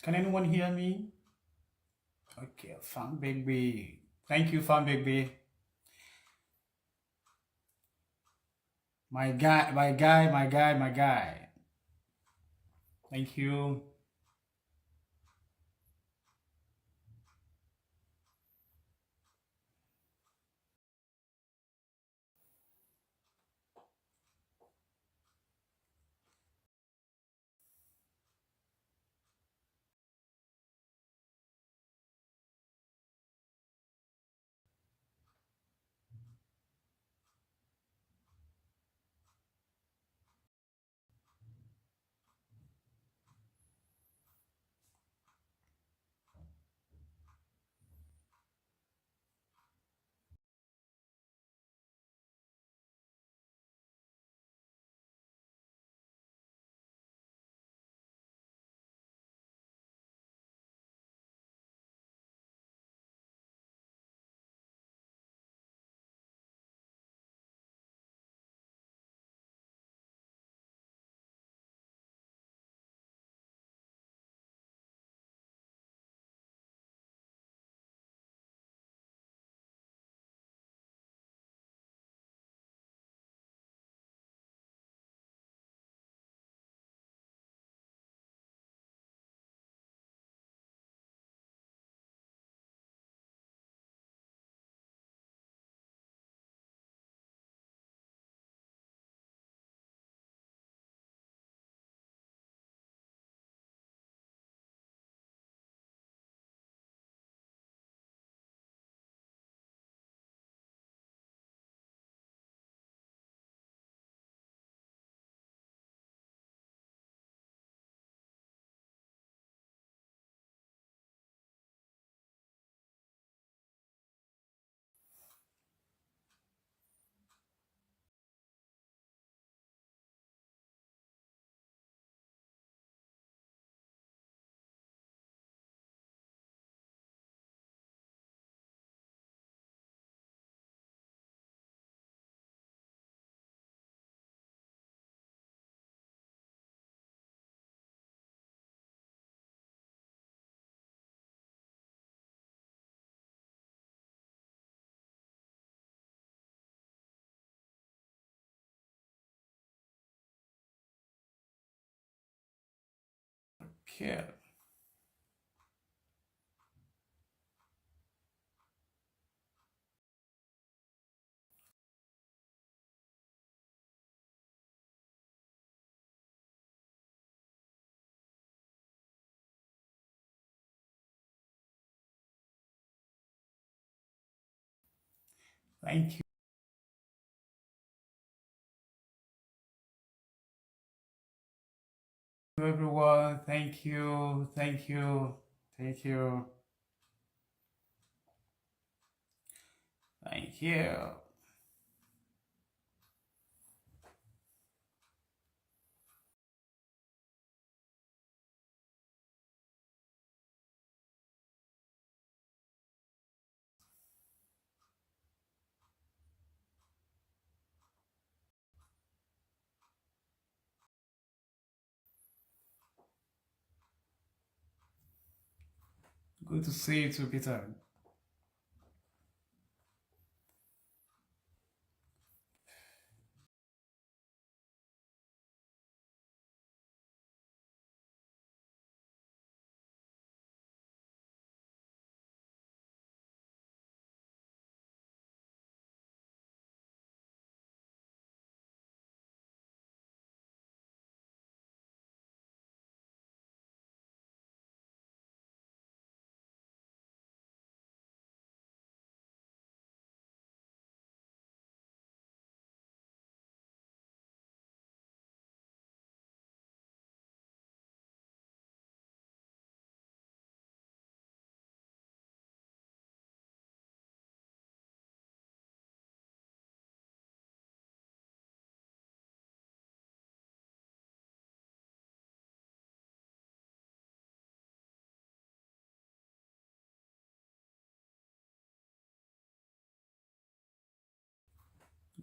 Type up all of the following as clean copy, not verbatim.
Can anyone hear me? Okay, Fan Baby. Thank you, Fan Baby. My guy, my guy, my guy, my guy. Thank you. Okay. Thank you, everyone. Thank you. Thank you. Thank you. Thank you. Good to see you too, Peter.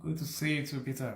Good to see you too, Peter.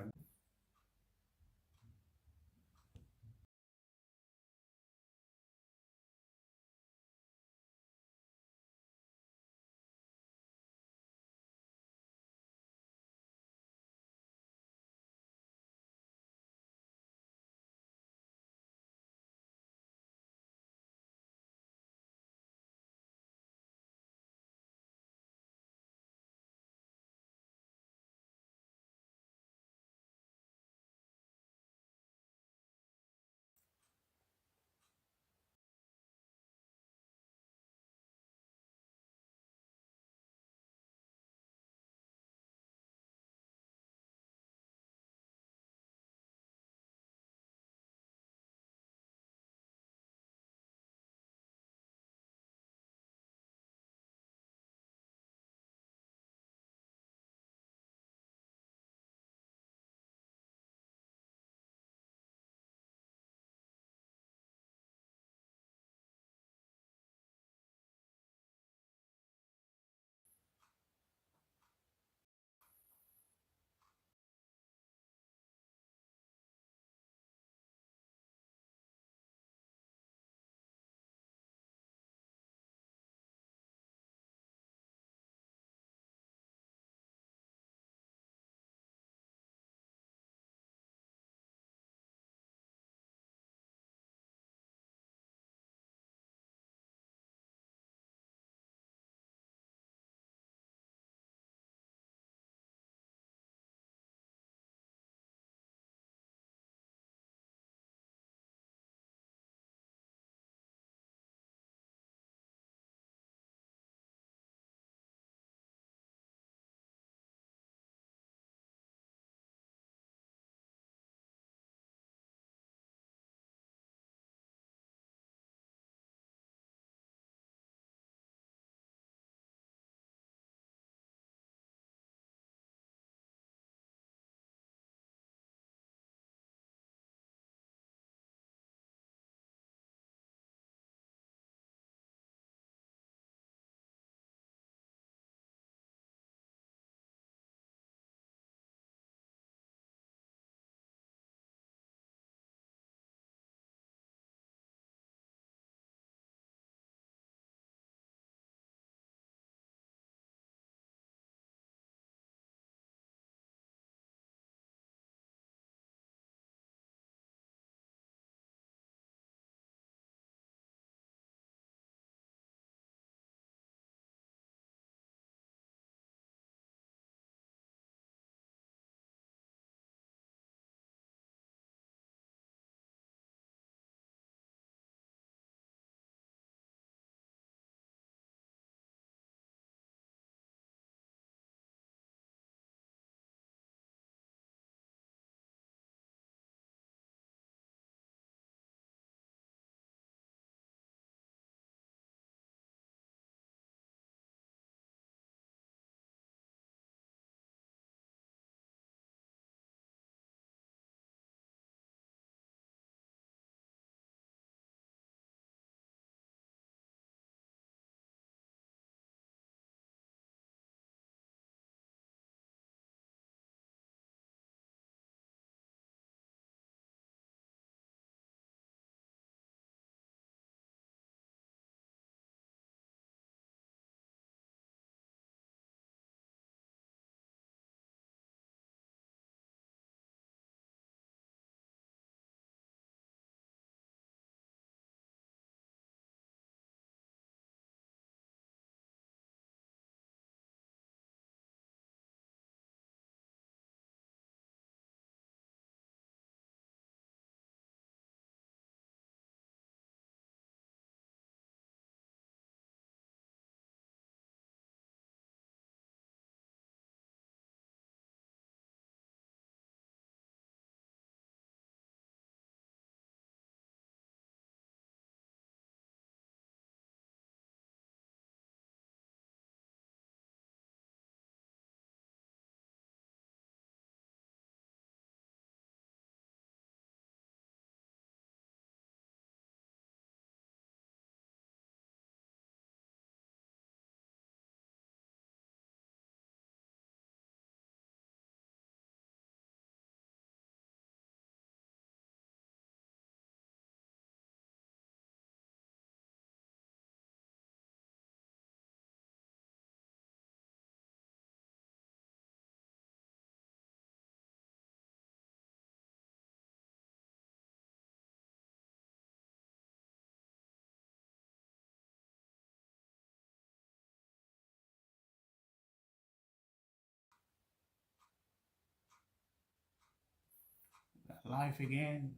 Life again.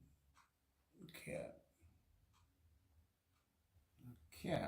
Okay. Okay.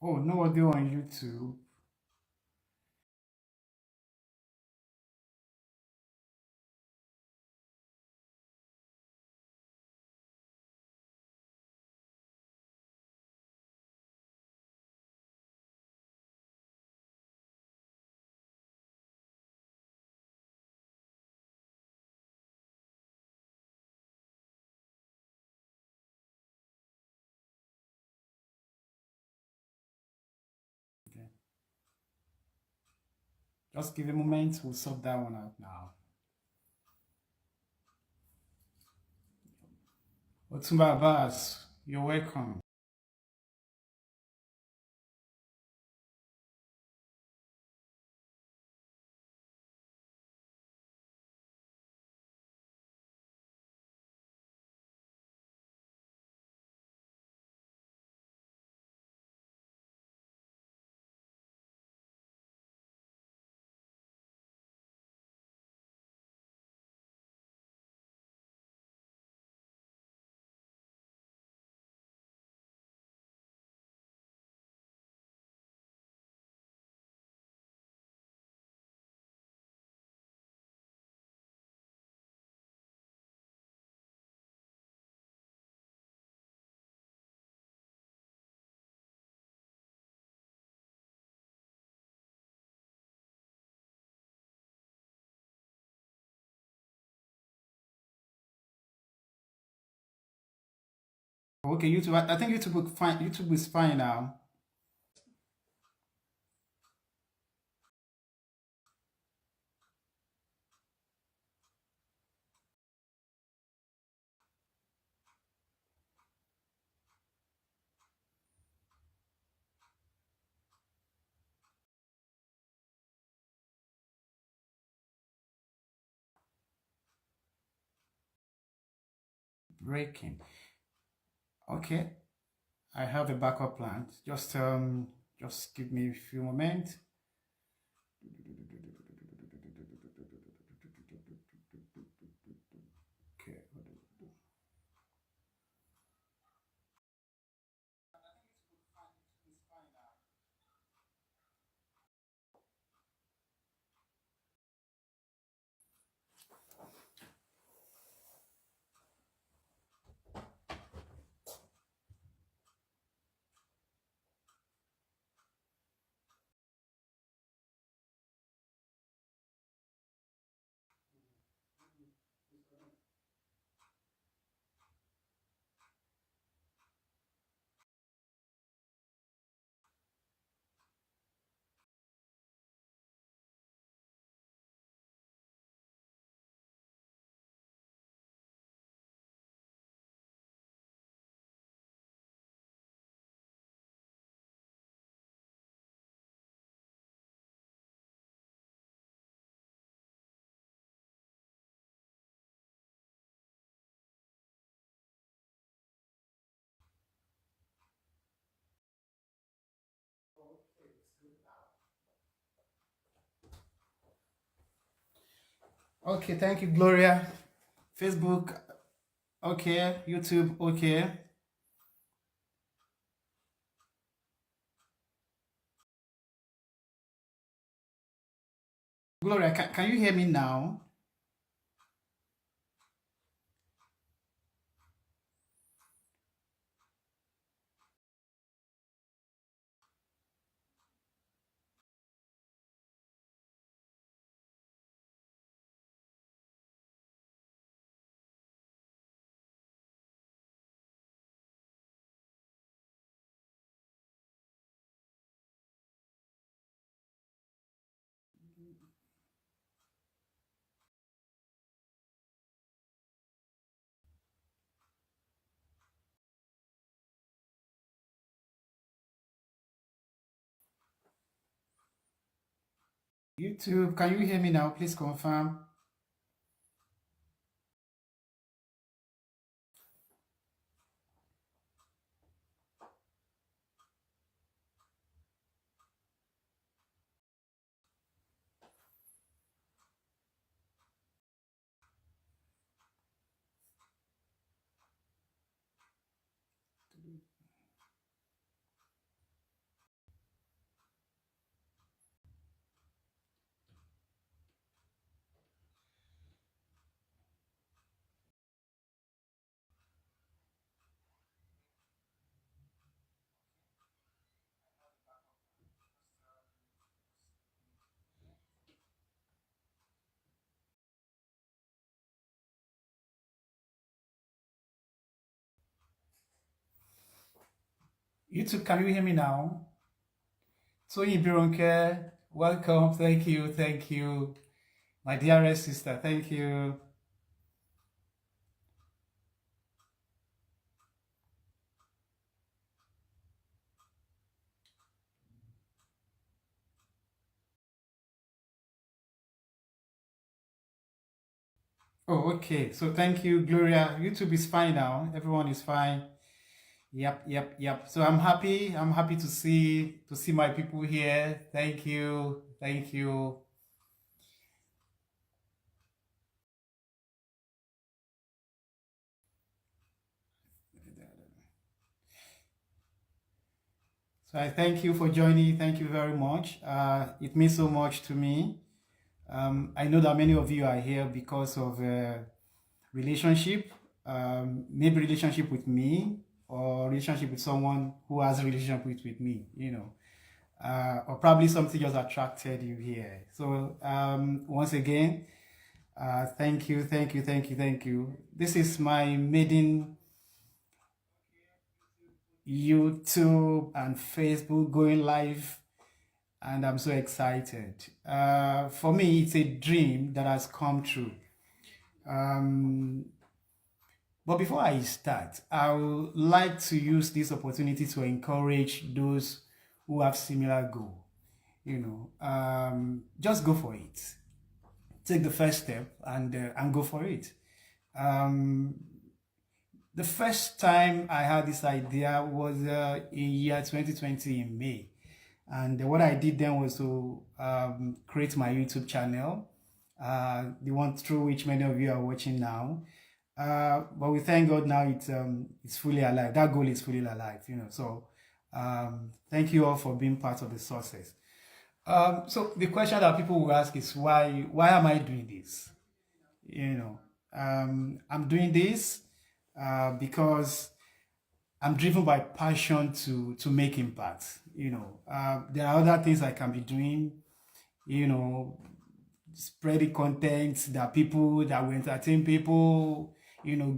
Oh, no audio on YouTube. Okay. Just give a moment. We'll sort that one out now. Otumba Abbas, you're welcome. Okay, YouTube. I think YouTube will fine. YouTube is fine now. Breaking. Okay, I have a backup plan. Just give me a few moments. Okay. Okay, thank you, Gloria. Facebook, okay. YouTube, okay. Gloria, can you hear me now? YouTube, can you hear me now? Please confirm. YouTube, can you hear me now? Toyin Bironke, welcome. Thank you, thank you. My dearest sister, thank you. Oh, okay. So thank you, Gloria. YouTube is fine now. Everyone is fine. Yep, yep, yep. So I'm happy. I'm happy to see my people here. Thank you. Thank you. So I thank you for joining. Thank you very much. It means so much to me. I know that many of you are here because of relationship, maybe relationship with me or relationship with someone who has a relationship with me, or probably something just attracted you here. So once again, thank you, thank you, thank you, thank you. This is my maiden YouTube and Facebook going live, and I'm so excited. For me, it's a dream that has come true. Um, but before I start, I would like to use this opportunity to encourage those who have similar goal. Just go for it. Take the first step and go for it. Um, the first time I had this idea was in year 2020 in May. And what I did then was to create my YouTube channel, the one through which many of you are watching now. But we thank God now it's fully alive. That goal is fully alive, So thank you all for being part of the success. So the question that people will ask is why am I doing this? I'm doing this because I'm driven by passion to make impact. There are other things I can be doing. You know, spreading content that will entertain people.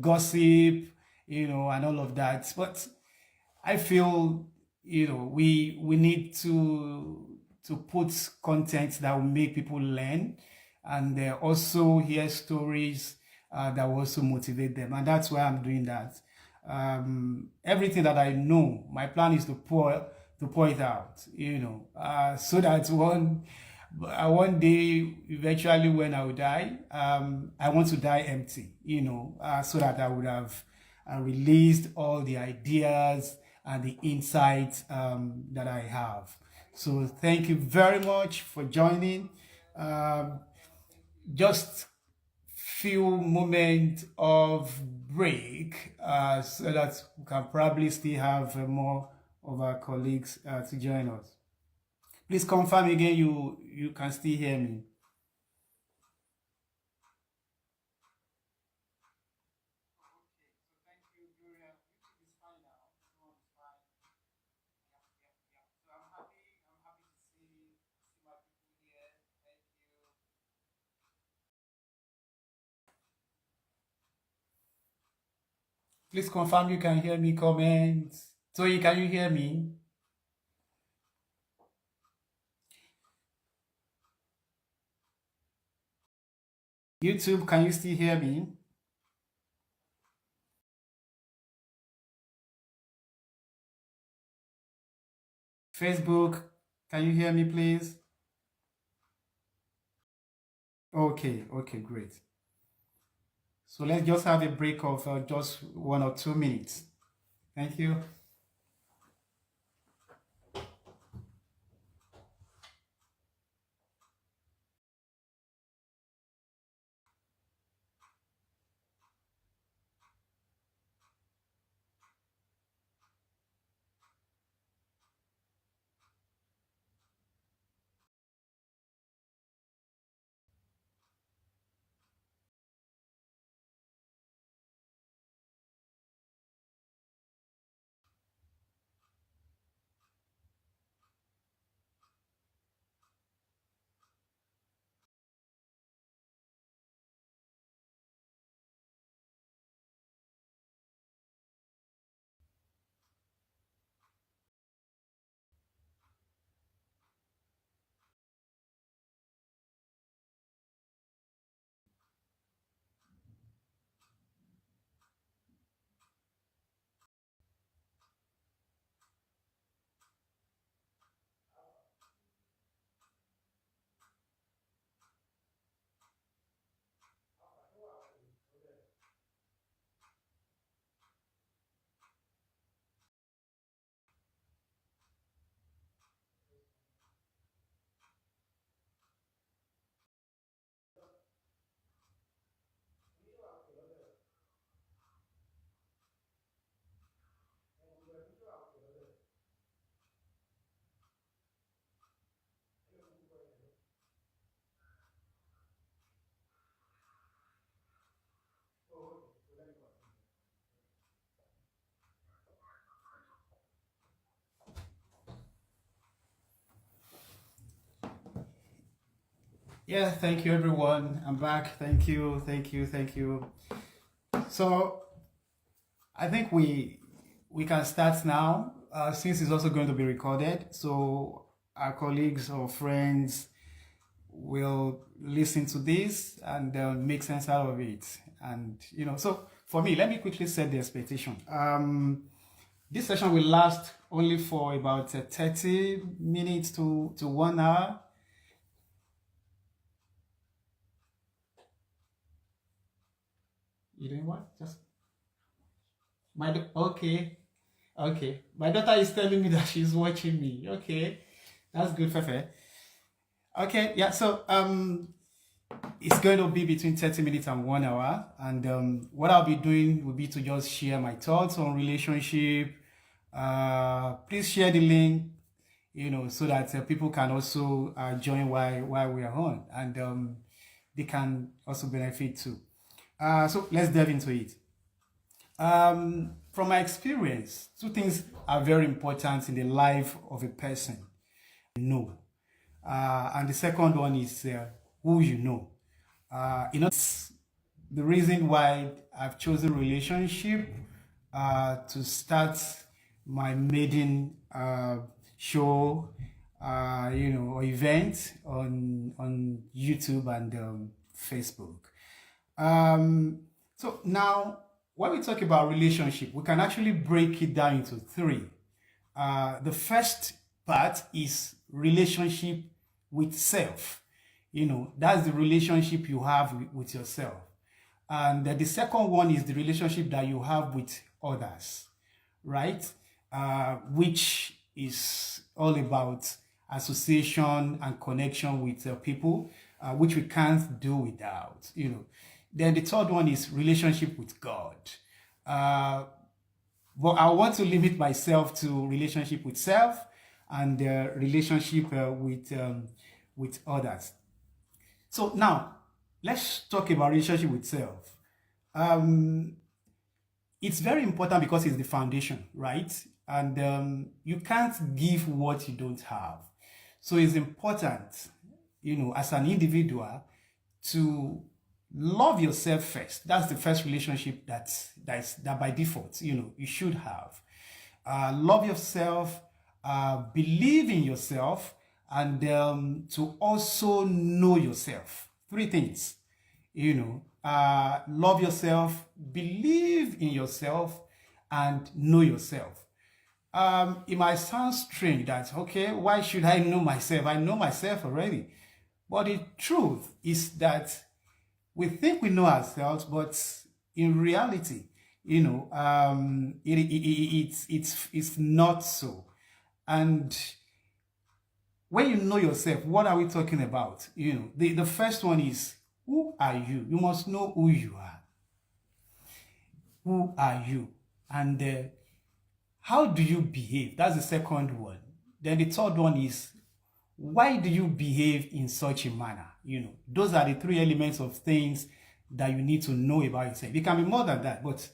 Gossip. And all of that. But I feel we need to put content that will make people learn and also hear stories that will also motivate them, and that's why I'm doing that. Everything that I know, my plan is to pour it out, so that one day, eventually, when I will die, I want to die empty, so that I would have released all the ideas and the insights that I have. So thank you very much for joining. Um, just few moments of break so that we can probably still have more of our colleagues to join us. Please confirm again you can still hear me. Please confirm you can hear me. Comment. So can you hear me? YouTube, can you still hear me? Facebook, can you hear me, please? Okay, okay, great. So let's just have a break of just 1 or 2 minutes. Thank you. Yeah, thank you everyone. I'm back. Thank you, thank you, thank you. So I think we can start now since it's also going to be recorded. So our colleagues or friends will listen to this and make sense out of it. And so for me, let me quickly set the expectation. This session will last only for about 30 minutes to 1 hour. You know what? Just okay, okay. My daughter is telling me that she's watching me. Okay, that's good, Fefe. Okay, yeah. So it's going to be between 30 minutes and 1 hour, and what I'll be doing will be to just share my thoughts on relationship. Please share the link, so that people can also join while we are on, and they can also benefit too. So let's delve into it. From my experience, two things are very important in the life of a person. Know, and the second one is who you know. It's the reason why I've chosen relationship to start my maiden show, or event on YouTube and Facebook. So now, when we talk about relationship, we can actually break it down into three. The first part is relationship with self. That's the relationship you have with yourself. And the second one is the relationship that you have with others, right? Which is all about association and connection with people, which we can't do without. Then the third one is relationship with God. But I want to limit myself to relationship with self and relationship with others. So now, let's talk about relationship with self. It's very important because it's the foundation, right? And you can't give what you don't have. So it's important, as an individual, to love yourself first. That's the first relationship that by default, you should have. Love yourself, believe in yourself, and to also know yourself. Three things, love yourself, believe in yourself, and know yourself. It might sound strange that, okay, why should I know myself? I know myself already. But the truth is that we think we know ourselves, but in reality, it's not so. And when you know yourself, what are we talking about? The first one is, who are you? You must know who you are. Who are you? And how do you behave? That's the second one. Then the third one is, why do you behave in such a manner? Those are the three elements of things that you need to know about yourself. It can be more than that, but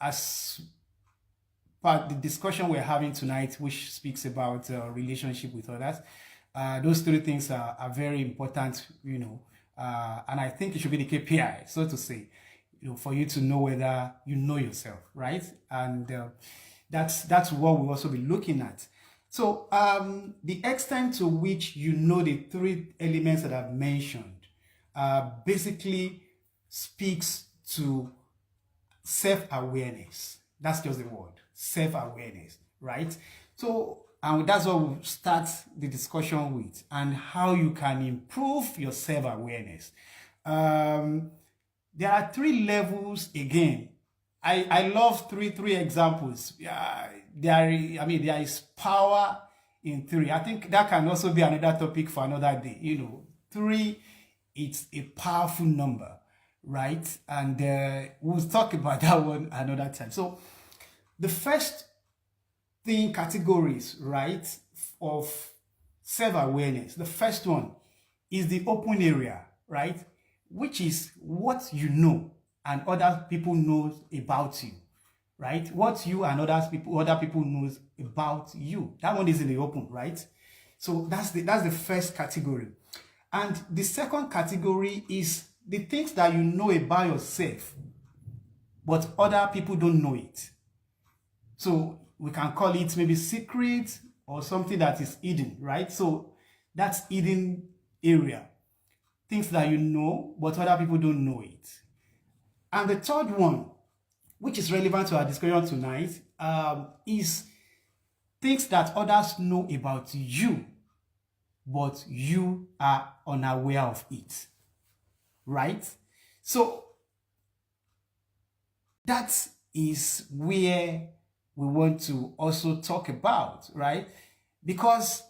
as part the discussion we're having tonight, which speaks about relationship with others, those three things are very important, and I think it should be the KPI, so to say, for you to know whether you know yourself, right? And that's what we'll also be looking at. So the extent to which you know the three elements that I've mentioned basically speaks to self-awareness. That's just the word, self-awareness, right? So that's what we'll start the discussion with, and how you can improve your self-awareness. There are three levels again. I love three examples. There is power in three. I think that can also be another topic for another day. Three, it's a powerful number, right? And we'll talk about that one another time. So the first thing, categories, right, of self-awareness. The first one is the open area, right? Which is what you know and other people know about you, right? What you and other people knows about you. That one is in the open, right? So that's the first category. And the second category is the things that you know about yourself, but other people don't know it. So we can call it maybe secret or something that is hidden, right? So that's hidden area. Things that you know, but other people don't know it. And the third one, which is relevant to our discussion tonight, is things that others know about you, but you are unaware of it, right? So that is where we want to also talk about, right? Because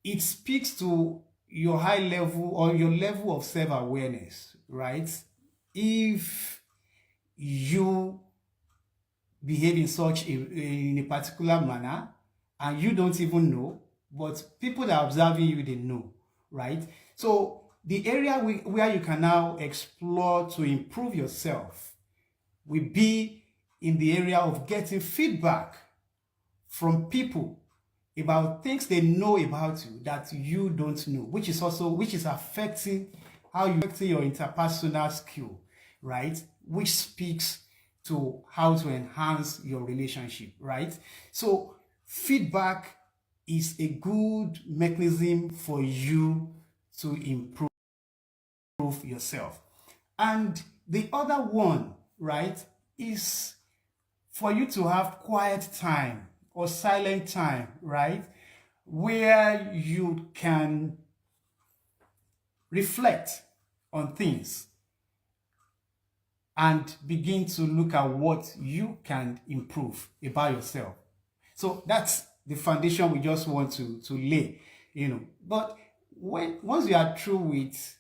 it speaks to your high level or your level of self-awareness, right? If you behave in a particular manner and you don't even know, but people that are observing you, they know, right? So the area where you can now explore to improve yourself will be in the area of getting feedback from people about things they know about you that you don't know, which is affecting your interpersonal skill, right? Which speaks to how to enhance your relationship, right? So feedback is a good mechanism for you to improve yourself. And the other one, right, is for you to have quiet time or silent time, right, where you can reflect on things and begin to look at what you can improve about yourself. So that's the foundation we just want to lay, But once you are through with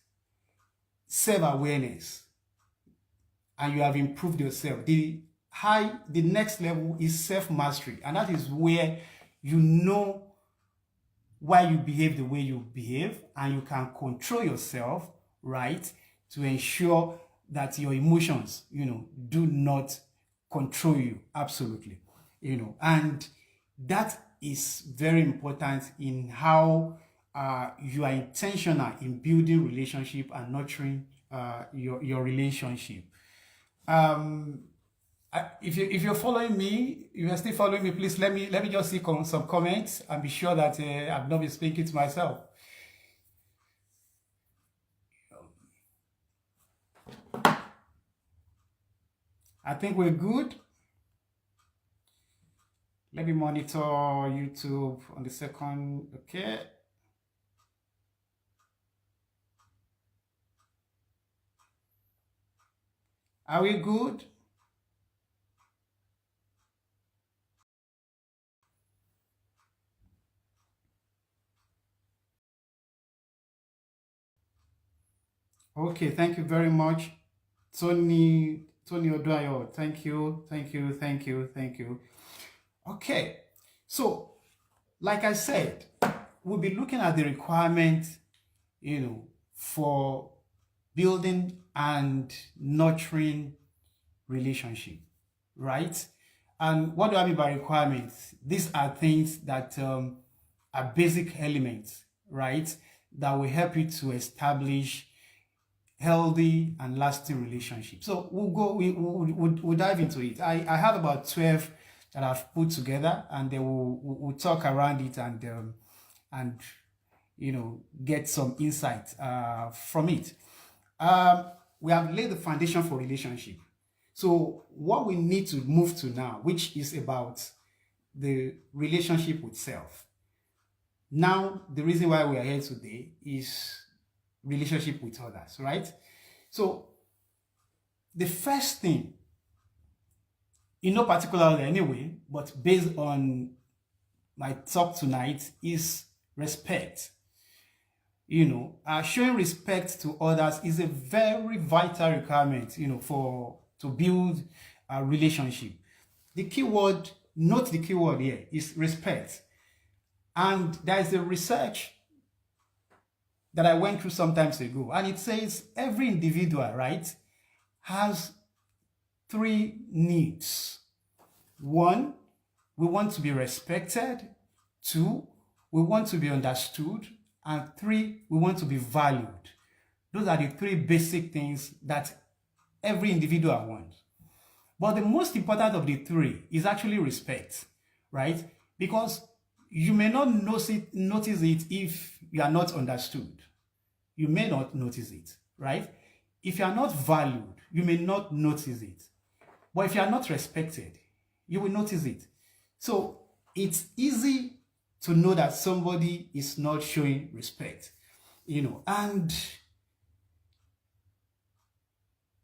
self-awareness and you have improved yourself, the next level is self-mastery, and that is where you know why you behave the way you behave, and you can control yourself, right, to ensure that your emotions, do not control you. Absolutely. And that is very important in how you are intentional in building relationship and nurturing your relationship. If you're following me, you are still following me, please let me just see some comments and be sure that I've not been speaking to myself. I think we're good. Let me monitor YouTube on the second. Okay. Are we good? Okay, thank you very much. Tony Oduayo, thank you. Okay, so like I said, we'll be looking at the requirement, for building and nurturing relationship, right? And what do I mean by requirements? These are things that are basic elements, right, that will help you to establish healthy and lasting relationships. So we'll dive into it. I have about 12 that I've put together, and then we'll talk around it and get some insight from it. We have laid the foundation for relationship. So what we need to move to now, which is about the relationship with self. Now, the reason why we are here today is relationship with others, right? So the first thing, in no particular order anyway, but based on my talk tonight, is respect. Showing respect to others is a very vital requirement, to build a relationship. The key word, note the key word here, is respect. And there is a research that I went through some time ago, and it says every individual, right, has 3 needs. 1, we want to be respected. 2, we want to be understood. And 3, we want to be valued. Those are the 3 basic things that every individual wants. But the most important of the 3 is actually respect, right? Because you may not notice it if you are not understood. You may not notice it, right? If you are not valued, you may not notice it. But if you are not respected, you will notice it. So it's easy to know that somebody is not showing respect, and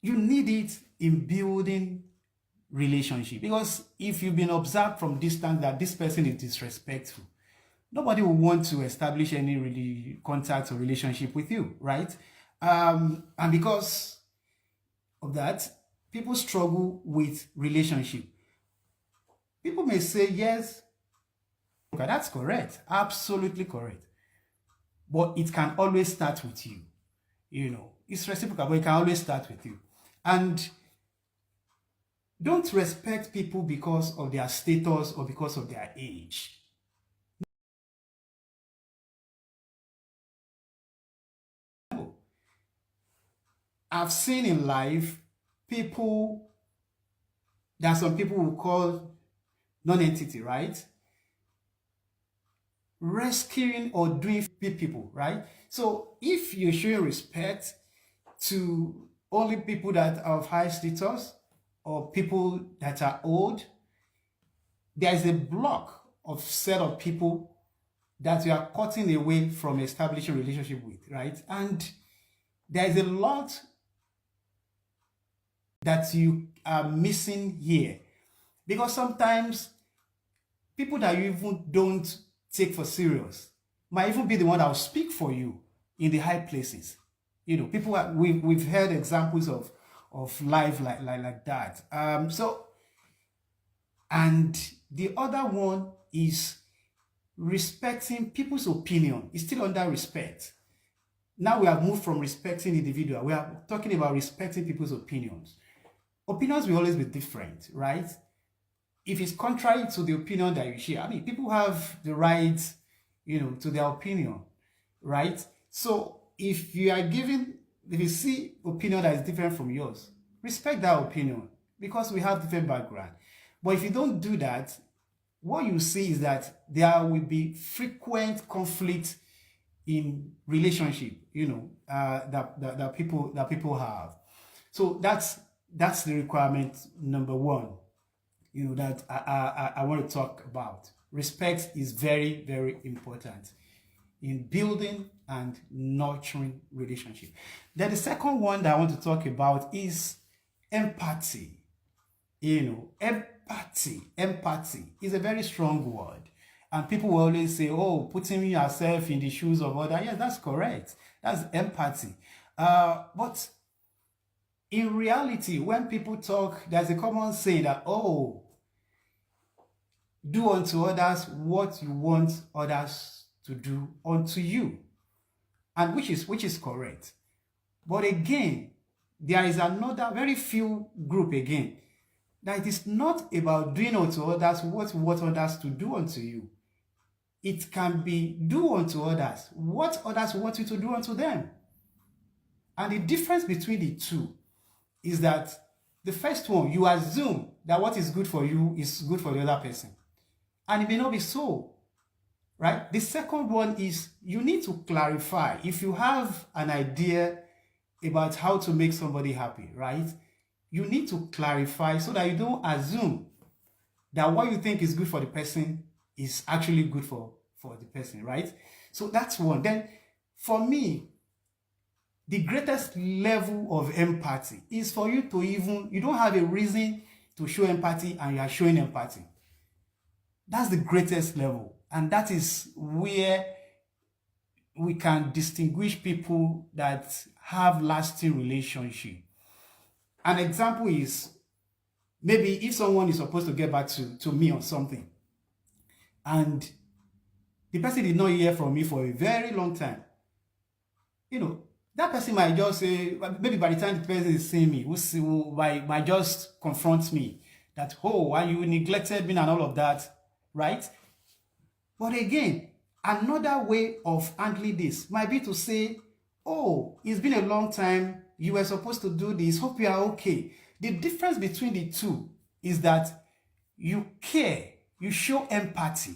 you need it in building relationship. Because if you've been observed from distance that this person is disrespectful, nobody will want to establish any really contact or relationship with you, right? And because of that, people struggle with relationship. People may say, yes, okay, that's correct, absolutely correct. But it can always start with you. It's reciprocal, but it can always start with you. And don't respect people because of their status or because of their age. I've seen in life there are some people who call non-entity, right? Rescuing or doing people, right? So if you're showing respect to only people that are of high status or people that are old, there's a block of set of people that you are cutting away from establishing a relationship with, right? And there's a lot that you are missing here, because sometimes people that you even don't take for serious might even be the one that will speak for you in the high places, People we've heard examples of life like that. And the other one is respecting people's opinion. It's still under respect. Now we have moved from respecting individual. We are talking about respecting people's opinions. Opinions will always be different, right? If it's contrary to the opinion that you share, people have the right, to their opinion, right? So if you see opinion that is different from yours, respect that opinion because we have different background. But if you don't do that, what you see is that there will be frequent conflict in relationship, that people have. So that's the requirement number one, that I want to talk about. Respect is very, very important in building and nurturing relationship. Then the second one that I want to talk about is empathy. Empathy is a very strong word. And people will always say, oh, putting yourself in the shoes of others. Yes, that's correct. That's empathy. But in reality, when people talk, there's a common saying that, oh, do unto others what you want others to do unto you. And which is correct. But again, there is another very few group again, that it is not about doing unto others what you want others to do unto you. It can be do unto others what others want you to do unto them. And the difference between the two is that the first one, you assume that what is good for you is good for the other person. And it may not be so, right? The second one is you need to clarify. If you have an idea about how to make somebody happy, right? You need to clarify so that you don't assume that what you think is good for the person is actually good for the person, right? So that's one. Then for me, the greatest level of empathy is for you to you don't have a reason to show empathy and you are showing empathy. That's the greatest level. And that is where we can distinguish people that have lasting relationship. An example is maybe if someone is supposed to get back to me on something and the person did not hear from me for a very long time, that person might just say, maybe by the time the person is seeing me, might just confront me that, oh, why you neglected me and all of that, right? But again, another way of handling this might be to say, oh, it's been a long time, you were supposed to do this, hope you are okay. The difference between the two is that you care, you show empathy.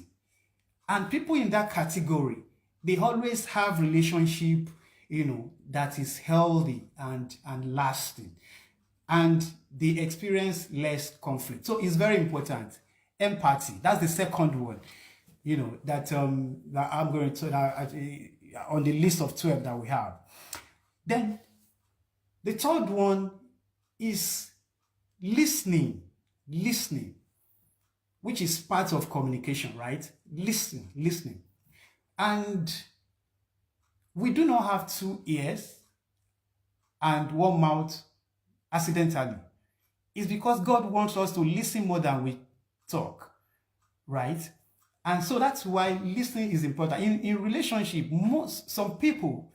And people in that category, they always have relationship, that is healthy and lasting. And they experience less conflict. So it's very important. Empathy, that's the second one, that I'm going to, on the list of 12 that we have. Then the third one is listening, which is part of communication, right? Listening. And we do not have 2 ears and 1 mouth accidentally. It's because God wants us to listen more than we talk, right? And so that's why listening is important. In relationship, some people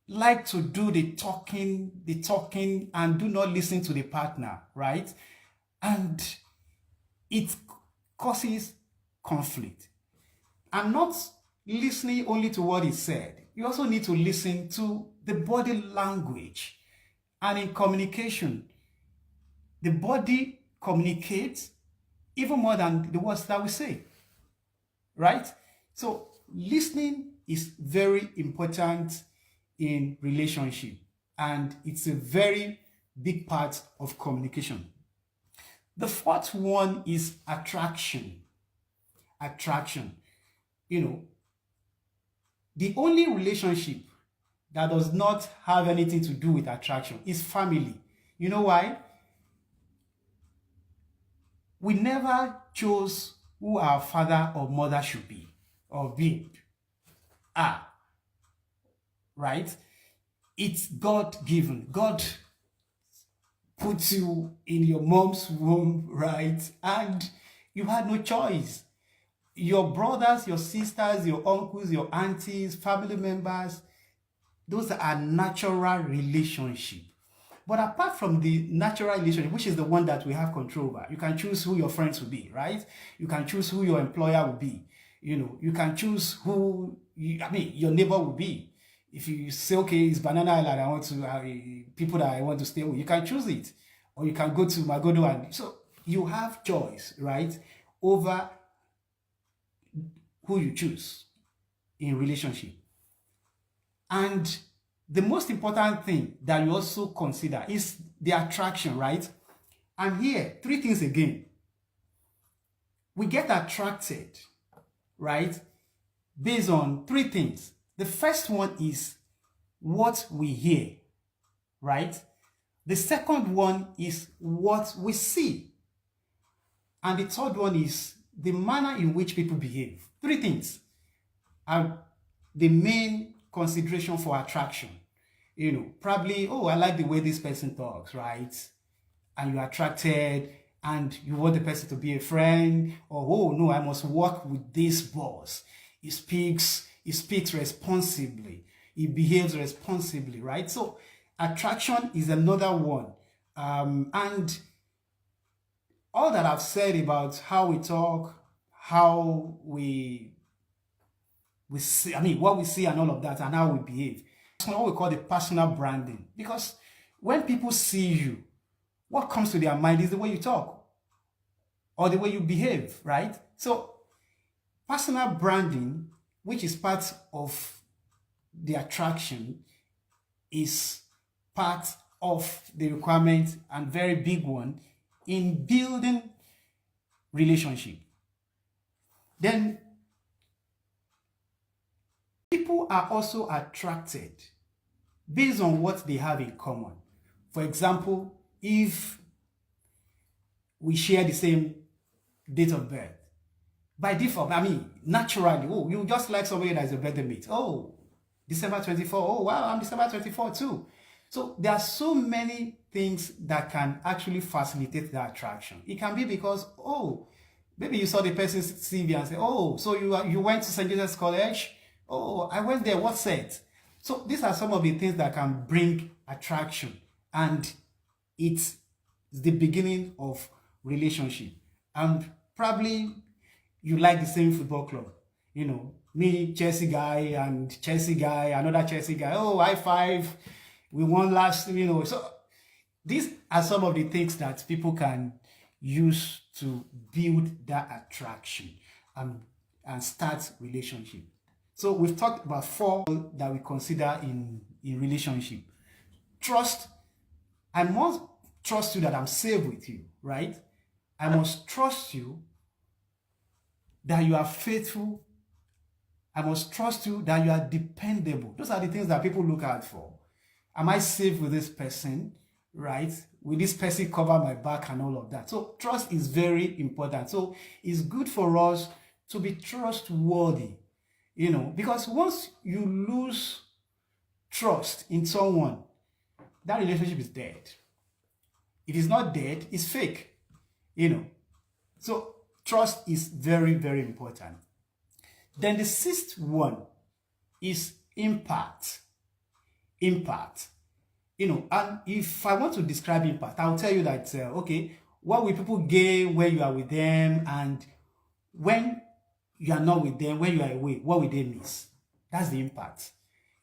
like to do the talking and do not listen to the partner, right? And it causes conflict. And not listening only to what is said. You also need to listen to the body language. And in communication, the body communicates even more than the words that we say, right? So listening is very important in relationship, and it's a very big part of communication. The fourth one is attraction. The only relationship that does not have anything to do with attraction is family. You know why? We never chose who our father or mother should be or be. Right? it's God given. God puts you in your mom's womb, right? And you had no choice. Your brothers, your sisters, your uncles, your aunties, family members, those are natural relationship. But apart from the natural relationship, which is the one that we have control over, you can choose who your friends will be, right? You can choose who your employer will be. You can choose who, your neighbor will be. If you say, okay, it's Banana Island, I want to, people that I want to stay with, you can choose it. Or you can go to Magodo. And so you have choice, right? Over who you choose in relationship. And the most important thing that you also consider is the attraction, right? And here, 3 things again. We get attracted, right? Based on 3 things. The first one is what we hear, right? The second one is what we see. And the third one is the manner in which people behave. 3 things are the main consideration for attraction. Probably, oh, I like the way this person talks, right? And you're attracted and you want the person to be a friend, or, oh, no, I must work with this boss. He speaks responsibly. He behaves responsibly, right? So attraction is another one. And all that I've said about how we talk, how we see, what we see and all of that, and how we behave. It's what we call the personal branding. Because when people see you, what comes to their mind is the way you talk or the way you behave, right? So personal branding, which is part of the attraction, is part of the requirement and very big one in building relationship. Then people are also attracted based on what they have in common. For example, if we share the same date of birth, by default, naturally, oh, you just like somebody that is a birthday mate. Oh, December 24. Oh, wow, I'm December 24 too. So there are so many things that can actually facilitate the attraction. It can be because, oh, maybe you saw the person's CV and say, oh, so you went to St. Jesus College? Oh, I went there. What's it? So these are some of the things that can bring attraction, and it's the beginning of relationship. And probably you like the same football club. Me, Chelsea guy, and Chelsea guy, another Chelsea guy. Oh, high five. We won last, So these are some of the things that people can use to build that attraction and start relationship. So we've talked about 4 that we consider in relationship. Trust. I must trust you that I'm safe with you, right? I must trust you that you are faithful. I must trust you that you are dependable. Those are the things that people look out for. Am I safe with this person, right? Will this person cover my back and all of that? So trust is very important. So it's good for us to be trustworthy, because once you lose trust in someone, that relationship is dead. It is not dead, it's fake, So trust is very, very important. Then the 6th one is impact. Impact. And if I want to describe impact, I'll tell you that, okay, what will people gain when you are with them, and when you are not with them, when you are away, what will they miss? That's the impact.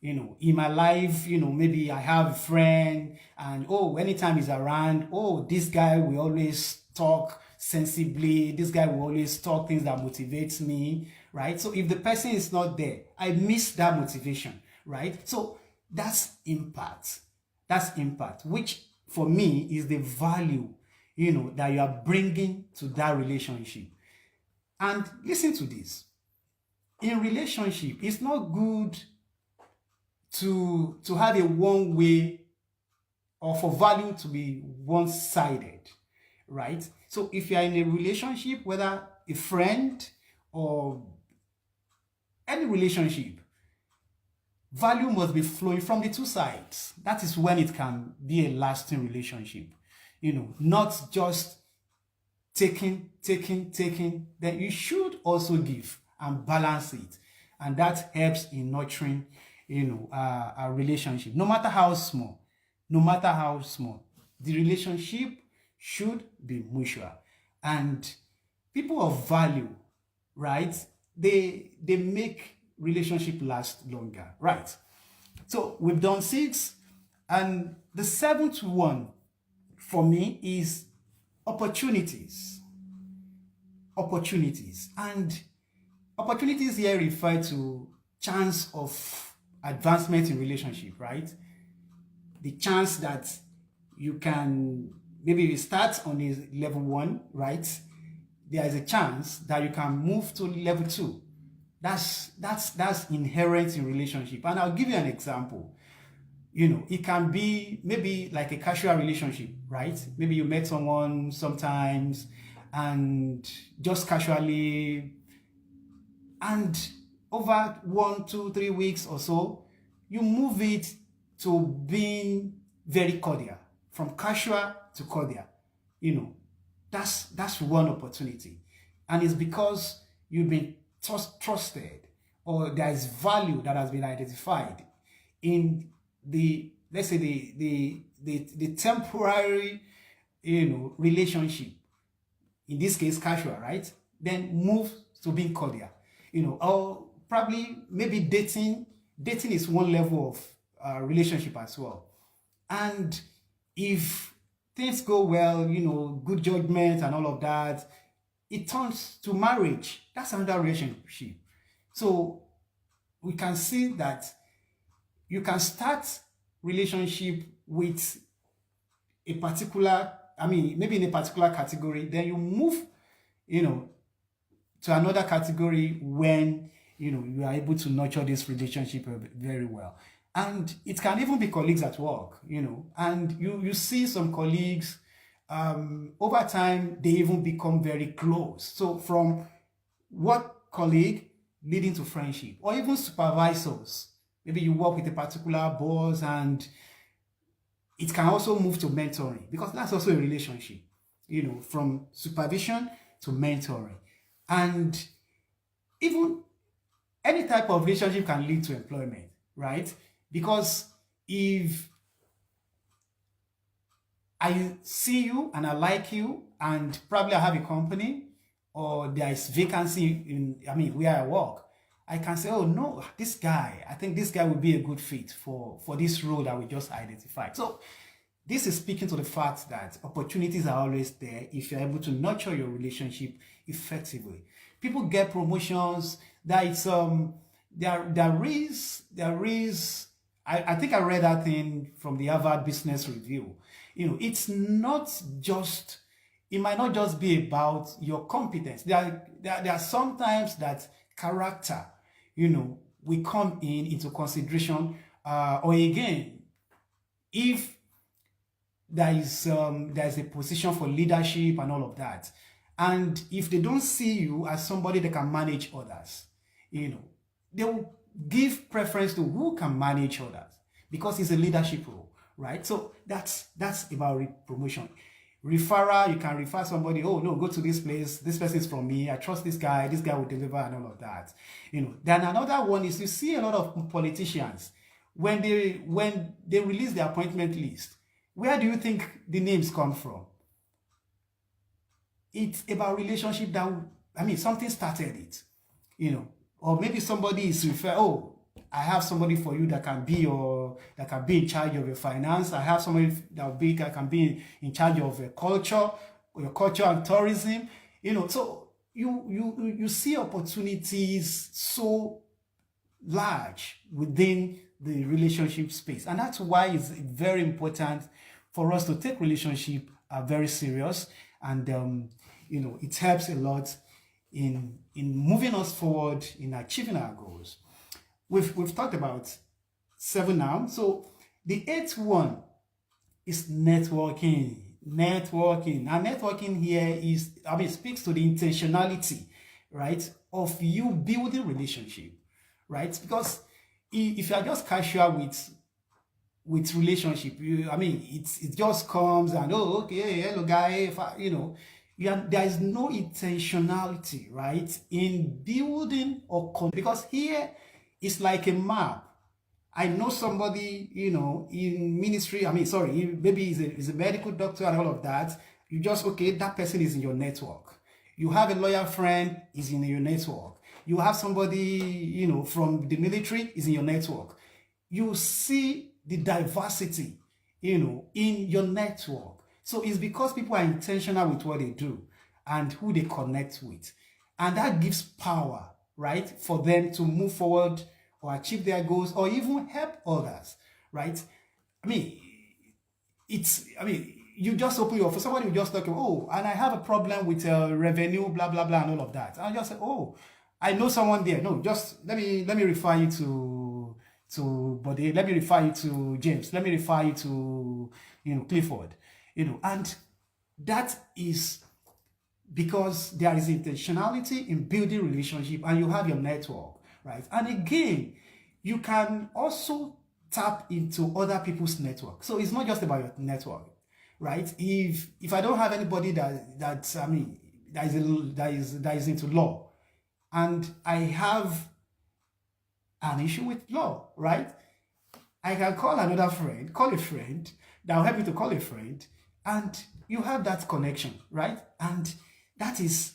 In my life, maybe I have a friend, and, oh, anytime he's around, oh, this guy will always talk sensibly. This guy will always talk things that motivates me, right? So if the person is not there, I miss that motivation, right? So that's impact. That's impact, which for me is the value, that you are bringing to that relationship. And listen to this. In relationship, it's not good to have a one-way, or for value to be one-sided, right? So if you are in a relationship, whether a friend or any relationship, value must be flowing from the two sides. That is when it can be a lasting relationship. Not just taking, then you should also give and balance it. And that helps in nurturing, a relationship. No matter how small, the relationship should be mutual. And people of value, right? They make relationship last longer, right? So we've done 6, and the 7th one for me is opportunities. And opportunities here refer to chance of advancement in relationship, right? The chance that you can, maybe you start on a level 1, right? There is a chance that you can move to level 2. That's inherent in relationship. And I'll give you an example. It can be maybe like a casual relationship, right? Maybe you met someone sometimes and just casually, and over 1, 2, 3 weeks or so, you move it to being very cordial, from casual to cordial. That's one opportunity. And it's because you've been trusted, or there is value that has been identified in the, let's say, the temporary, relationship. In this case, casual, right? Then move to being cordial. Or probably maybe dating. Dating is one level of relationship as well. And if things go well, good judgment and all of that, it turns to marriage. That's another relationship. So we can see that you can start relationship with a particular, maybe in a particular category, then you move, to another category when, you are able to nurture this relationship very well. And it can even be colleagues at work, and you see some colleagues, over time, they even become very close. So from work colleague leading to friendship, or even supervisors. Maybe you work with a particular boss, and it can also move to mentoring, because that's also a relationship, from supervision to mentoring. And even any type of relationship can lead to employment, right? Because if I see you and I like you, and probably I have a company, or there is vacancy in, where I work, I can say, oh no, I think this guy would be a good fit for this role that we just identified. So this is speaking to the fact that opportunities are always there if you're able to nurture your relationship effectively. People get promotions. There is, I think I read that thing from the Harvard Business Review. It's not just, it might not just be about your competence. There are sometimes that character, will come into consideration, or again, if there's a position for leadership and all of that, and if they don't see you as somebody that can manage others, they will give preference to who can manage others, because it's a leadership role, right? So that's about promotion. Referral, you can refer somebody, oh no, go to this place, this person is from me, I trust this guy will deliver, and all of that. Then another one is, you see a lot of politicians, when they release the appointment list, where do you think the names come from? It's about relationship that, something started it, or maybe somebody is referred, oh, I have somebody for you that can be in charge of your finance. I have somebody that can be in charge of your culture and tourism. So you see opportunities so large within the relationship space, and that's why it's very important for us to take relationship very serious, and it helps a lot in moving us forward in achieving our goals. We've talked about 7 now. So the 8th one is networking. Now networking here is, speaks to the intentionality, right, of you building relationship, right? Because if you are just casual with relationship, I mean, it just comes and, oh, okay, hello guy, if I, there is no intentionality, right, in building or because here it's like a map. I know somebody, in ministry, I mean, sorry, maybe he's a medical doctor and all of that. You just, okay, that person is in your network. You have a lawyer friend, is in your network. You have somebody, from the military, is in your network. You see the diversity, in your network. So it's because people are intentional with what they do and who they connect with. And that gives power, right, for them to move forward or achieve their goals or even help others, right? I mean, you just open your, for somebody who just talk, oh, and I have a problem with revenue, blah, blah, blah, and all of that. And I just say, oh, I know someone there. No, just let me refer you to Bode. Let me refer you to James. Let me refer you to, Clifford, and that is because there is intentionality in building relationship and you have your network, right? And again, you can also tap into other people's network. So it's not just about your network, right? If I don't have anybody that is into law, and I have an issue with law, right? I can call another friend, call a friend that will help me to call a friend, and you have that connection, right? And that is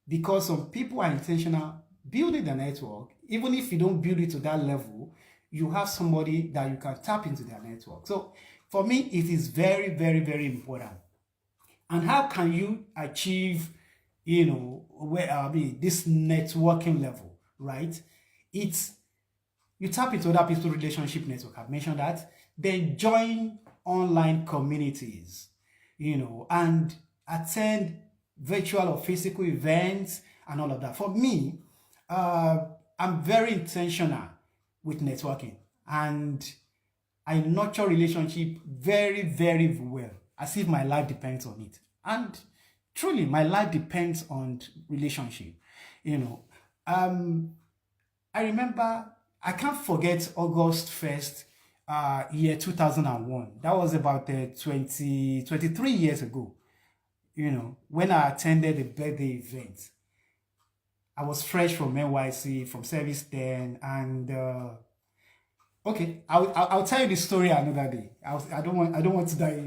because some people are intentional building the network. Even if you don't build it to that level, you have somebody that you can tap into their network. So for me, it is very, very, very important. And how can you achieve, this networking level, right? It's you tap into other people's relationship network. I've mentioned that. Then join online communities, and attend virtual or physical events and all of that. For me, I'm very intentional with networking, and I nurture relationship very, very well, as if my life depends on it. And truly, my life depends on relationship. I remember, I can't forget August 1st, year 2001. That was about 23 years ago, when I attended a birthday event. I was fresh from NYC, from service then, and okay, I'll tell you the story another day. I don't want to die.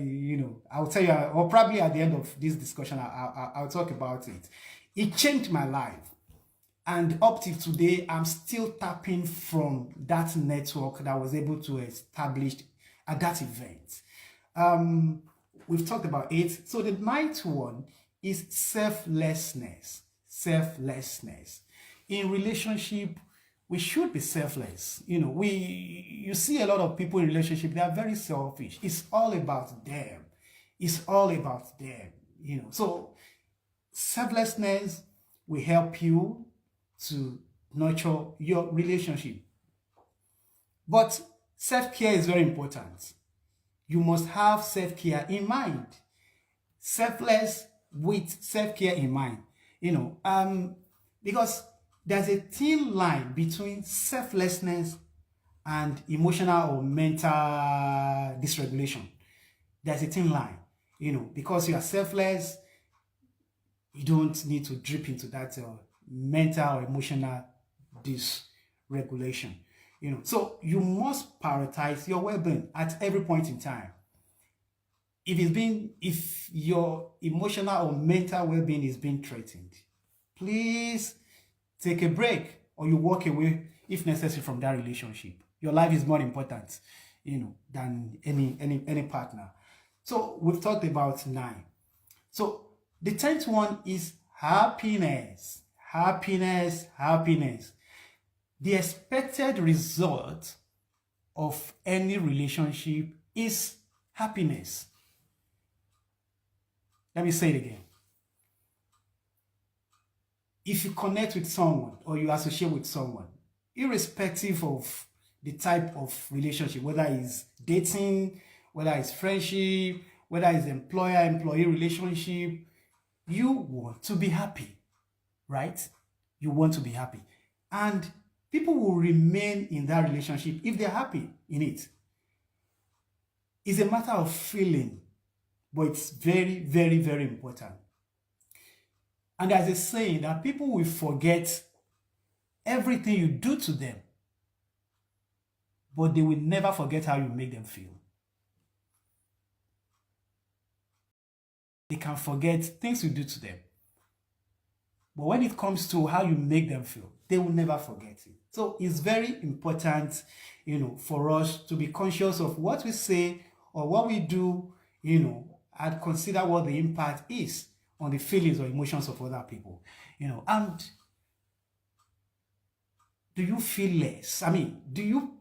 I'll tell you, or probably at the end of this discussion, I'll talk about it. It changed my life, and up till today, I'm still tapping from that network that I was able to establish at that event. We've talked about it. So the ninth one is selflessness. Selflessness. In relationship, we should be selfless. You see a lot of people in relationship, they are very selfish. It's all about them. It's all about them. So selflessness will help you to nurture your relationship. But self-care is very important. You must have self-care in mind. Selfless with self-care in mind. Because there's a thin line between selflessness and emotional or mental dysregulation. There's a thin line, because you are selfless, you don't need to drip into that mental or emotional dysregulation. So you must prioritize your well-being at every point in time. If your emotional or mental well-being is being threatened, please take a break, or you walk away if necessary from that relationship. Your life is more important, than any partner. So we've talked about 9. So the 10th one is happiness. Happiness. The expected result of any relationship is happiness. Let me say it again. If you connect with someone or you associate with someone, irrespective of the type of relationship, whether it's dating, whether it's friendship, whether it's employer-employee relationship, you want to be happy, right? You want to be happy. And people will remain in that relationship if they're happy in it. It's a matter of feeling, but it's very, very, very important. And there's a saying that people will forget everything you do to them, but they will never forget how you make them feel. They can forget things you do to them, but when it comes to how you make them feel, they will never forget it. So it's very important, for us to be conscious of what we say or what we do, and consider what the impact is on the feelings or emotions of other people, and do you feel less? Do you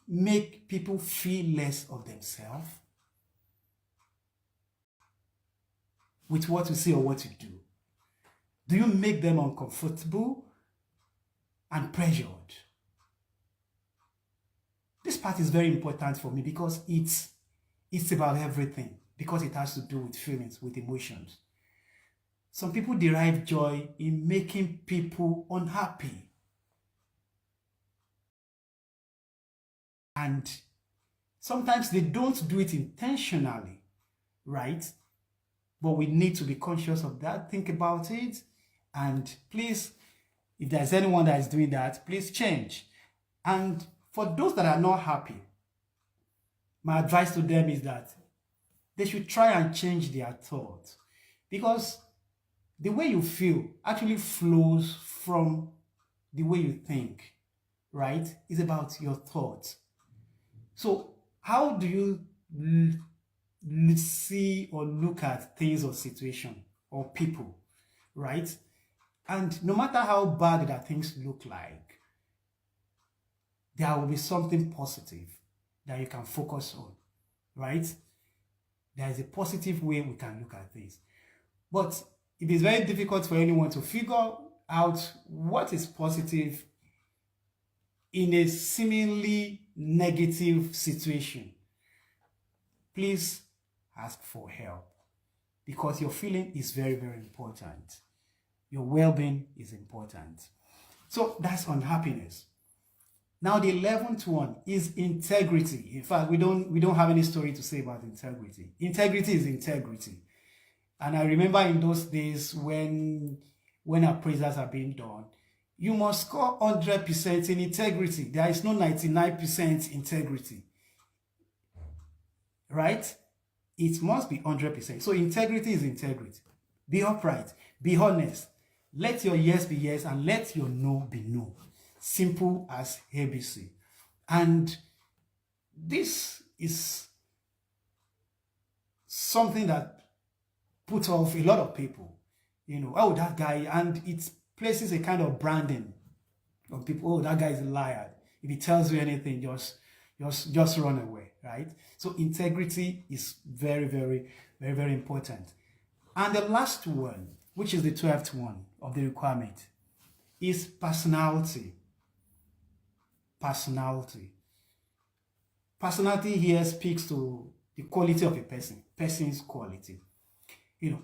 make people feel less of themselves with what you say or what you do? Do you make them uncomfortable and pressured? This part is very important for me because it's about everything, because it has to do with feelings, with emotions. Some people derive joy in making people unhappy. And sometimes they don't do it intentionally, right? But we need to be conscious of that, think about it, and please, if there's anyone that is doing that, please change. And for those that are not happy, my advice to them is that they should try and change their thoughts, because the way you feel actually flows from the way you think, right? It's about your thoughts. So how do you see or look at things or situation or people, right? And no matter how bad that things look like, there will be something positive that you can focus on, right? There is a positive way we can look at things. But it is very difficult for anyone to figure out what is positive in a seemingly negative situation. Please ask for help, because your feeling is very, very important. Your well-being is important. So that's on happiness. Now the 11th one is integrity. In fact, we don't have any story to say about integrity. Integrity is integrity. And I remember in those days when appraisals are being done, you must score 100% in integrity. There is no 99% integrity, right? It must be 100%. So integrity is integrity. Be upright, be honest. Let your yes be yes and let your no be no. Simple as ABC. And this is something that puts off a lot of people. Oh, that guy, and it places a kind of branding on people. Oh, that guy is a liar. If he tells you anything, just run away, right? So integrity is very, very, very, very important. And the last one, which is the 12th one of the requirement, is personality. Personality. Personality here speaks to the quality of a person's quality.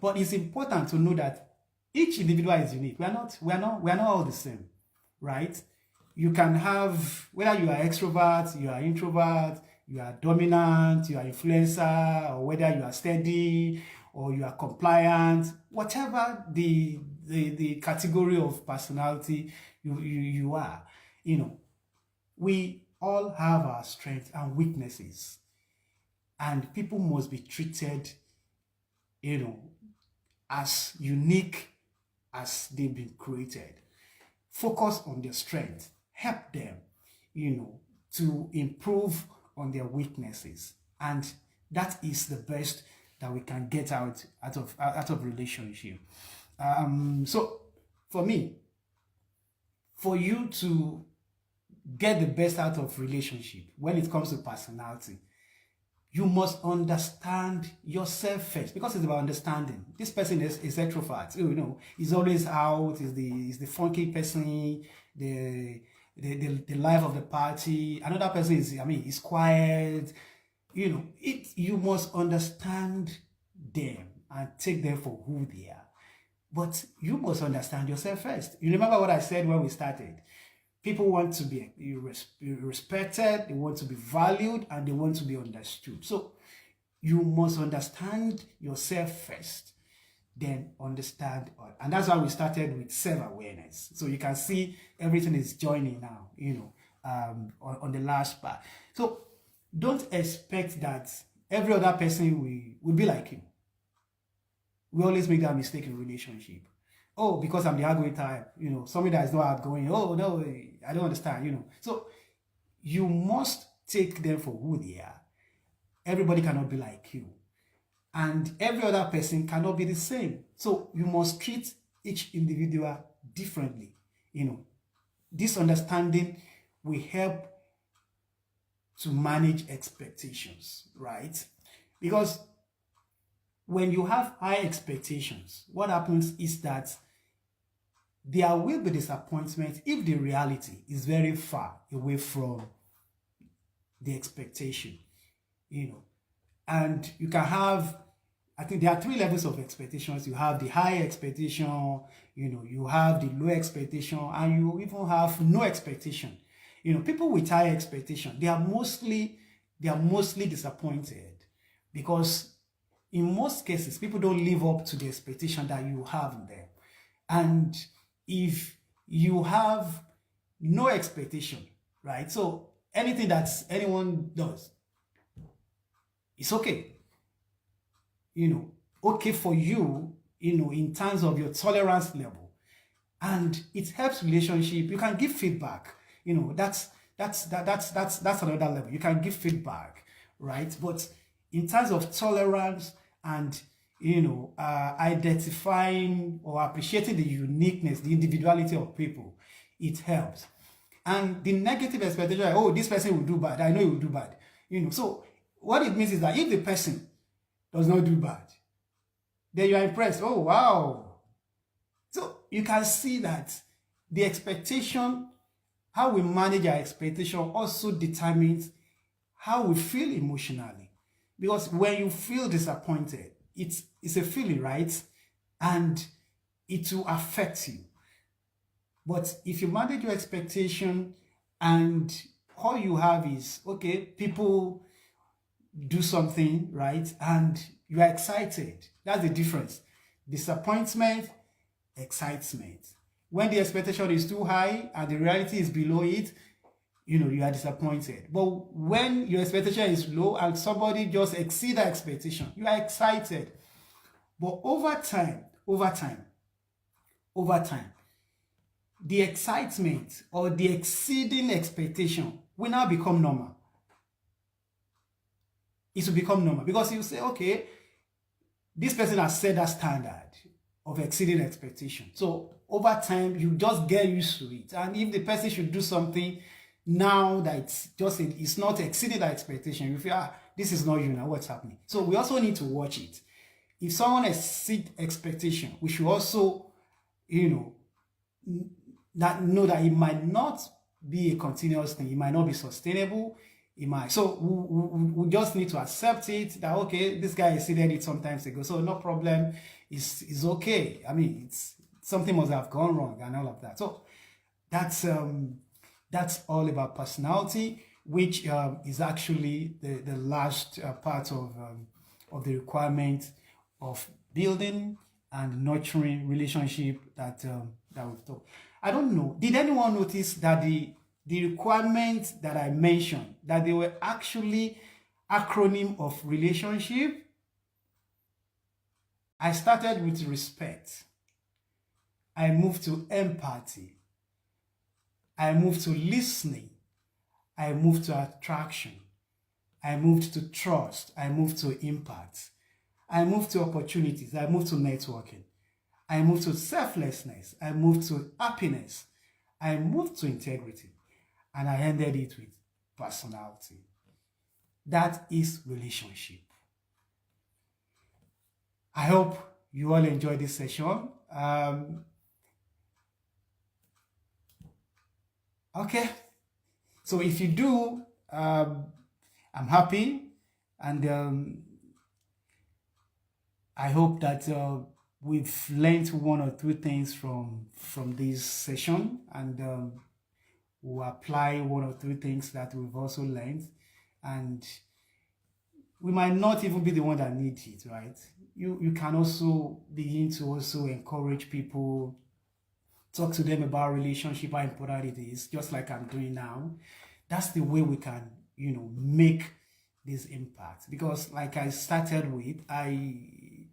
But it's important to know that each individual is unique. We are not all the same, right? You can have, whether you are extrovert, you are introvert, you are dominant, you are influencer, or whether you are steady or you are compliant, whatever the category of personality you are, we all have our strengths and weaknesses, and people must be treated, as unique as they've been created. Focus on their strength. Help them, to improve on their weaknesses. And that is the best that we can get out of relationship. So for me, for you to get the best out of relationship when it comes to personality, you must understand yourself first, because it's about understanding. This person is extrovert, he's always out, is the funky person, the life of the party. Another person is quiet. You must understand them and take them for who they are. But you must understand yourself first. You remember what I said when we started? People want to be respected, they want to be valued, and they want to be understood. So you must understand yourself first, then understand. And that's why we started with self-awareness. So you can see everything is joining now, on the last part. So don't expect that every other person will be like you. We always make that mistake in relationship. Oh, because I'm the outgoing type, somebody that is not outgoing. Oh, no, I don't understand, So you must take them for who they are. Everybody cannot be like you. And every other person cannot be the same. So you must treat each individual differently. This understanding will help to manage expectations, right? Because when you have high expectations, what happens is that there will be disappointment if the reality is very far away from the expectation, And you can have, I think there are 3 levels of expectations. You have the high expectation, you have the low expectation, and you even have no expectation. People with high expectation, they are mostly disappointed because in most cases, people don't live up to the expectation that you have in them. And if you have no expectation, right? So anything that anyone does, it's okay. Okay for you, in terms of your tolerance level. And it helps relationship. You can give feedback. That's another level. You can give feedback, right? But in terms of tolerance and identifying or appreciating the uniqueness, the individuality of people, it helps. And the negative expectation, oh, this person will do bad. I know he will do bad. So what it means is that if the person does not do bad, then you are impressed. Oh, wow. So you can see that the expectation, how we manage our expectation also determines how we feel emotionally. Because when you feel disappointed, it's a feeling, right? And it will affect you. But if you manage your expectation and all you have is, okay, people do something, right? And you are excited. That's the difference. Disappointment, excitement. When the expectation is too high and the reality is below it, you are disappointed. But when your expectation is low and somebody just exceeds that expectation, you are excited. But over time, the excitement or the exceeding expectation will now become normal. It will become normal because you say, okay, this person has set that standard of exceeding expectation. So over time, you just get used to it. And if the person should do something now that it's not exceeding that expectation, you feel, this is not you now, what's happening? So we also need to watch it. If someone exceeds expectation, we should also, know that it might not be a continuous thing. It might not be sustainable. It might. So we just need to accept it that, okay, this guy exceeded it some time ago. So no problem. It's okay. I mean, it's something must have gone wrong and all of that. So that's all about personality, which is actually the last part of the requirement of building and nurturing relationship that we've talked. I don't know. Did anyone notice that the requirements that I mentioned, that they were actually acronym of relationship? I started with respect. I moved to empathy. I moved to listening. I moved to attraction. I moved to trust. I moved to impact. I moved to opportunities. I moved to networking. I moved to selflessness. I moved to happiness. I moved to integrity. And I ended it with personality. That is relationship. I hope you all enjoyed this session. Okay. So if you do, I'm happy. And I hope that we've learned one or two things from this session, and we'll apply one or two things that we've also learned, and we might not even be the one that need it, right? You can also begin to also encourage people, talk to them about relationship, how important it is, just like I'm doing now. That's the way we can, make this impact. Because like I started with, I'm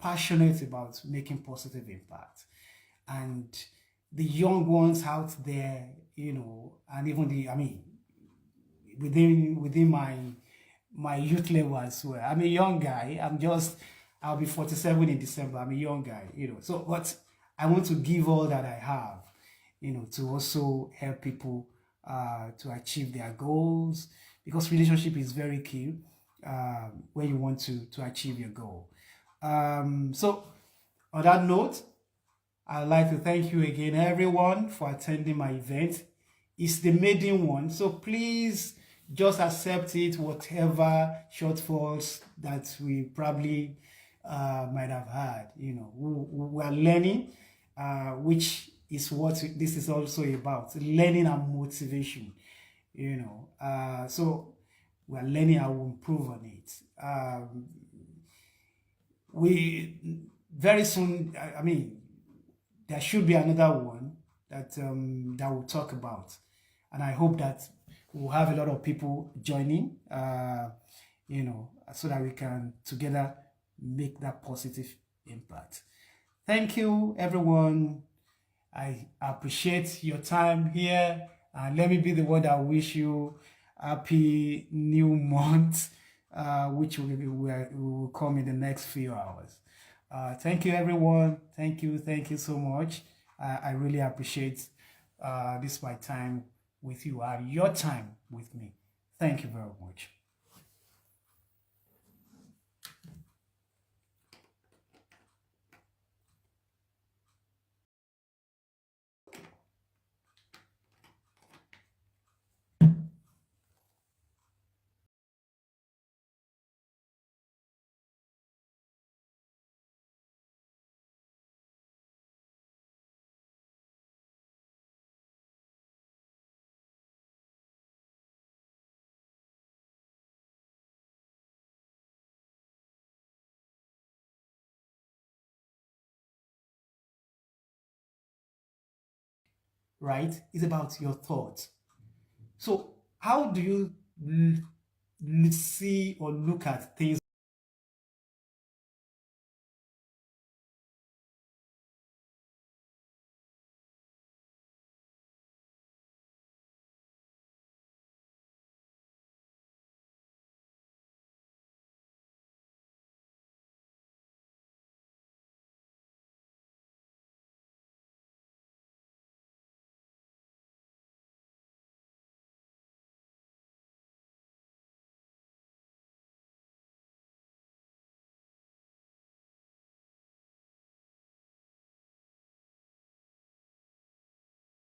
passionate about making positive impact. And the young ones out there, and even within my youth level as well. I'm a young guy. I'll be 47 in December. I'm a young guy, So, but I want to give all that I have, to also help people to achieve their goals, because relationship is very key when you want to achieve your goal. So, on that note, I'd like to thank you again, everyone, for attending my event. It's the maiden one, so please just accept it, whatever shortfalls that we probably might have had. We are learning, which is what this is also about, learning and motivation. So we are learning how to improve on it. We very soon, there should be another one that we'll talk about, and I hope that we'll have a lot of people joining, so that we can together make that positive impact. Thank you, everyone. I appreciate your time here, and let me be the one that wish you happy new month, which will come in the next few hours. Thank you, everyone. Thank you so much. I really appreciate this my time with you and your time with me. Thank you very much. Right? It's about your thoughts. So how do you see or look at things